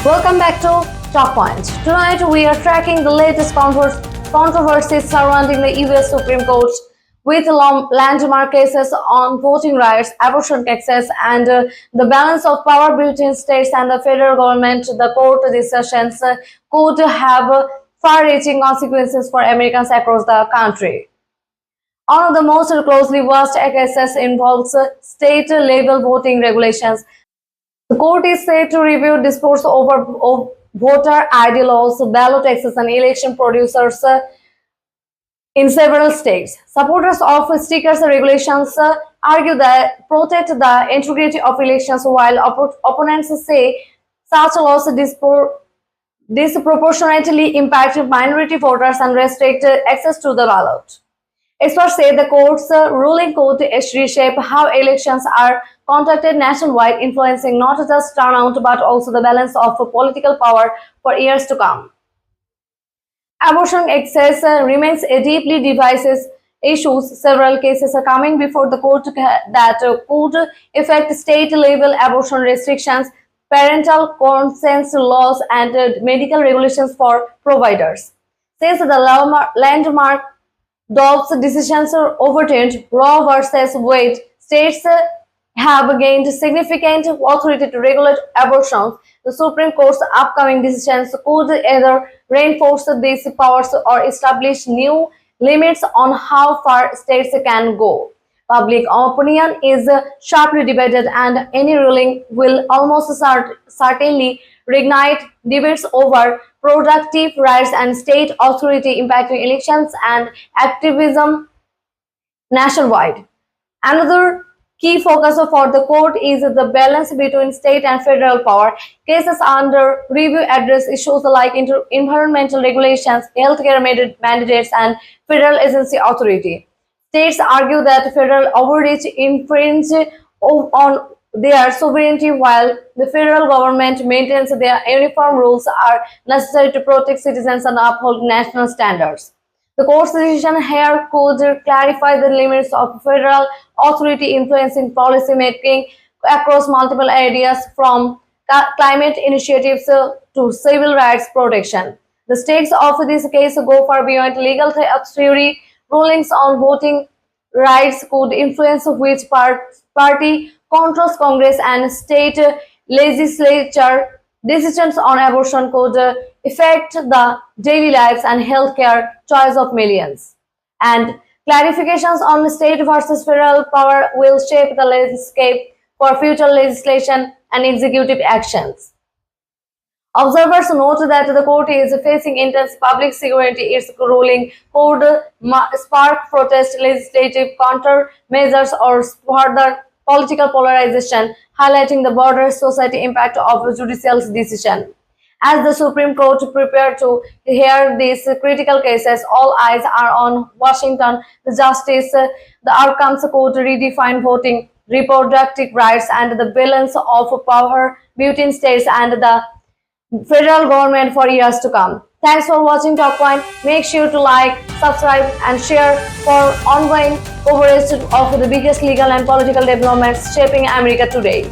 Welcome back to Talkpoint. Tonight we are tracking the latest controversies surrounding the US Supreme Court with landmark cases on voting rights, abortion taxes, and the balance of power between states and the federal government. The court decisions could have far-reaching consequences for Americans across the country. One of the most closely watched cases involves state-level voting regulations. The court is said to review disputes over voter ID laws, ballot taxes, and election producers in several states. Supporters of stickers regulations argue that protect the integrity of elections, while opponents say such laws disproportionately impact minority voters and restrict access to the ballot. Experts say the court's ruling could reshape how elections are conducted nationwide, influencing not just turnout but also the balance of political power for years to come. Abortion access remains a deeply divisive issue. Several cases are coming before the court that could affect state-level abortion restrictions, parental consent laws, and medical regulations for providers. Since the landmark Dobbs decisions are overturned Roe versus Wade, states have gained significant authority to regulate abortions. The Supreme Court's upcoming decisions could either reinforce these powers or establish new limits on how far states can go. Public opinion is sharply debated, and any ruling will almost certainly reignite debates over reproductive rights and state authority impacting elections and activism nationwide. Another key focus for the court is the balance between state and federal power. Cases under review address issues like environmental regulations, healthcare mandates, and federal agency authority. States argue that federal overreach infringes on their sovereignty, while the federal government maintains their uniform rules are necessary to protect citizens and uphold national standards. The court's decision here could clarify the limits of federal authority influencing policy making across multiple areas, from climate initiatives to civil rights protection. The stakes of this case go far beyond legal theory. Rulings on voting rights could influence which party controls Congress and state legislature. Decisions on abortion could affect the daily lives and healthcare choice of millions. And clarifications on state versus federal power will shape the landscape for future legislation and executive actions. Observers note that the court is facing intense public scrutiny. Its ruling could spark protest, legislative countermeasures, or further political polarization, highlighting the broader society impact of judicial decision. As the Supreme Court prepares to hear these critical cases, all eyes are on Washington. The outcomes could redefine voting, reproductive rights, and the balance of power between states and the federal government for years to come. Thanks for watching Talkpoint. Make sure to like, subscribe, and share for ongoing coverage of the biggest legal and political developments shaping America today.